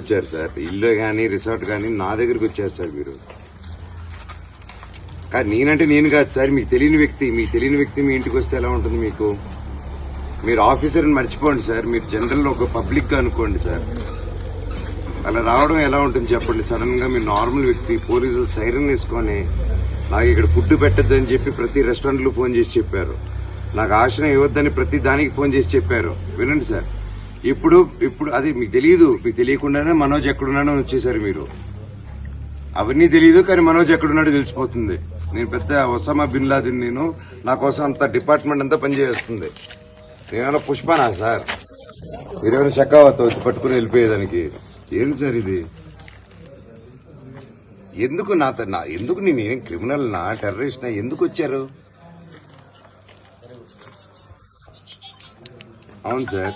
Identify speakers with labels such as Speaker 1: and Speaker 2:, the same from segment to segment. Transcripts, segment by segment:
Speaker 1: వచ్చారు సార్, ఇల్లు కానీ రిసార్ట్ కానీ నా దగ్గరికి వచ్చారు సార్ మీరు. కానీ నేనంటే నేను కాదు సార్, మీకు తెలియని వ్యక్తి మీ ఇంటికి వస్తే ఎలా ఉంటుంది మీకు? మీరు ఆఫీసర్ని మర్చిపోండి సార్, మీరు జనరల్ ఒక పబ్లిక్ గా అనుకోండి సార్. అలా రావడం ఎలా ఉంటుంది చెప్పండి? సడన్ గా మీరు నార్మల్ వ్యక్తి, పోలీసులు సైరన్ వేసుకొని నాకు ఇక్కడ ఫుడ్ పెట్టద్దని చెప్పి ప్రతి రెస్టారెంట్ లో ఫోన్ చేసి చెప్పారు, నాకు ఆశ్రయం ఇవ్వద్దని ప్రతి దానికి ఫోన్ చేసి చెప్పారు. వినండి సార్, ఇప్పుడు అది మీకు తెలియదు, మీకు తెలియకుండానే మనోజ్ ఎక్కడున్నాడో వచ్చేసారు మీరు. అవన్నీ తెలియదు, కానీ మనోజ్ ఎక్కడున్నాడో తెలిసిపోతుంది. నేను పెద్ద ఒసామా బిన్ లాదెన్, నేను నా కోసం అంత డిపార్ట్మెంట్ అంతా పనిచేస్తుంది. నేనేమైనా పుష్పనా సార్? మీరేమైనా షకావత్ వచ్చి పట్టుకుని వెళ్ళిపోయేదానికి? ఏంది సార్ ఇది? ఎందుకు ఎందుకు నేనేం క్రిమినల్ నా, టెర్రరిస్ట్ నా? ఎందుకు వచ్చారు? అవును సార్,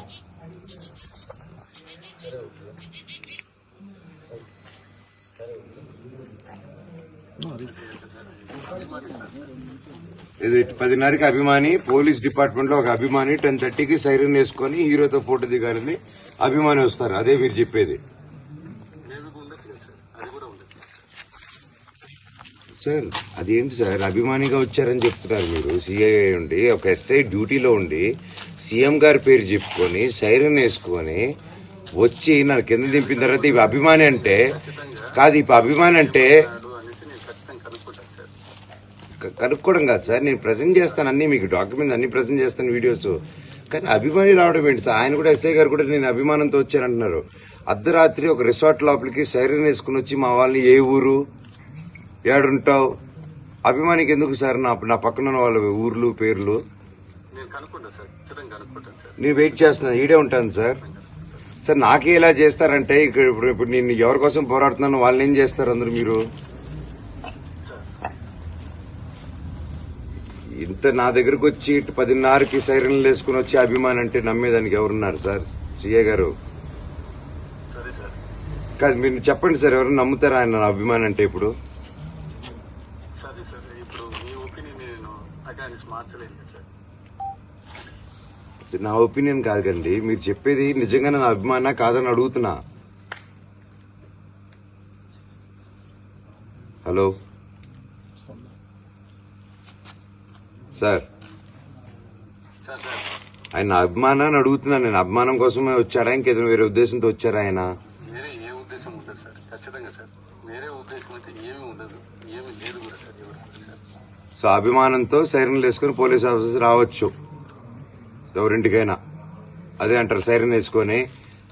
Speaker 1: ఇది 10:30కి అభిమాని, పోలీస్ డిపార్ట్మెంట్ లో ఒక అభిమాని 10:30కి సైరన్ వేసుకొని హీరోతో ఫోటో దిగాలని అభిమాని వస్తారు. అదే మీరు చెప్పేది సార్? అదేంటి సార్, అభిమానిగా వచ్చారని చెప్తున్నారు మీరు. సీఐ ఉండి, ఒక ఎస్ఐ డ్యూటీలో ఉండి సీఎం గారి పేరు చెప్పుకొని సైరన్ వేసుకొని వచ్చి నన్ను కింద దింపిన తర్వాత ఇవి అభిమాని అంటే కాదు. ఇప్పుడు అభిమాని అంటే కనుక్కోవడం కాదు సార్, నేను ప్రజెంట్ చేస్తాను అన్ని, మీకు డాక్యుమెంట్స్ అన్ని ప్రజెంట్ చేస్తాను, వీడియోస్. కానీ అభిమాని రావడం ఏంటి సార్? ఆయన కూడా, ఎస్ఐ గారు కూడా నేను అభిమానంతో వచ్చానంటున్నారు. అర్ధరాత్రి ఒక రిసార్ట్ లోపలికి సైరన్ వేసుకుని వచ్చి మా వాళ్ళని ఏ ఊరు ఏడుంటావు అభిమానికి ఎందుకు సార్? నా పక్కన వాళ్ళ ఊర్లు పేర్లు నేను వెయిట్ చేస్తున్నాను, ఈడే ఉంటాను సార్. సార్ నాకే ఇలా చేస్తారంటే ఇప్పుడు నేను ఎవరి కోసం పోరాడుతున్నాను, వాళ్ళని ఏం చేస్తారు అందరూ? మీరు ఇంత నా దగ్గరకు వచ్చి 10:30కి సైరన్లు వేసుకుని వచ్చి అభిమాని అంటే నమ్మేదానికి ఎవరున్నారు సార్? సీఏ గారు కాదు, మీరు చెప్పండి సార్, ఎవరు నమ్ముతారా ఆయన అభిమాని అంటే? ఇప్పుడు నా ఒపీనియన్ కాదు కండి, మీరు చెప్పేది నిజంగా నా అభిమాన కాదని అడుగుతున్నా. హలో సార్, ఆయన అభిమానాన్ని అడుగుతున్నా నేను. అభిమానం కోసమే వచ్చారా, ఇంకేదైనా వేరే ఉద్దేశంతో వచ్చారా ఆయన? సో అభిమానంతో సైరన్లు వేసుకుని పోలీస్ ఆఫీసర్ రావచ్చు ఎవరింటికైనా, అదే అంటారు. సైరన్ వేసుకొని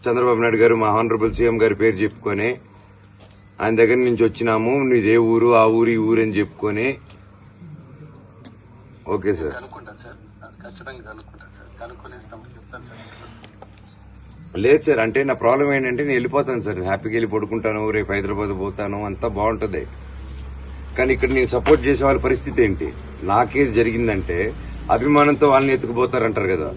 Speaker 1: చంద్రబాబు నాయుడు గారు, మా హానరబుల్ సీఎం గారి పేరు చెప్పుకొని ఆయన దగ్గర నుంచి వచ్చినాము, నీదే ఊరు, ఆ ఊరు, ఈ ఊరు అని చెప్పుకొని. ఓకే సార్, లేదు సార్, అంటే నా ప్రాబ్లం ఏంటంటే నేను వెళ్ళిపోతాను సార్, హ్యాపీగా వెళ్ళి పడుకుంటాను, రేపు హైదరాబాద్ పోతాను, అంతా బాగుంటుంది. కానీ ఇక్కడ నేను సపోర్ట్ చేసే వాళ్ళ పరిస్థితి ఏంటి? నాకేది జరిగిందంటే అభిమానంతో వాళ్ళని ఎత్తుకుపోతారంటారు కదా.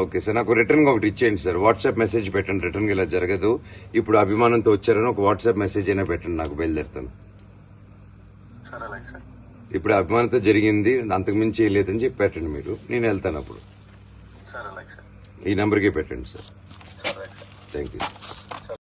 Speaker 1: ఓకే సార్, నాకు రిటర్న్ ఒకటి ఇచ్చేయండి సార్, వాట్సాప్ మెసేజ్ పెట్టండి. రిటర్న్ ఇలా జరగదు, ఇప్పుడు అభిమానంతో వచ్చారని ఒక వాట్సాప్ మెసేజ్ అయినా పెట్టండి, నాకు బయలుదేరుతాను. ఇప్పుడు అభిమానంతో జరిగింది, అంతకుమించి ఏం లేదని చెప్పి పెట్టండి మీరు, నేను వెళ్తాను అప్పుడు. ఈ నెంబర్కి పెట్టండి సార్. Thank you.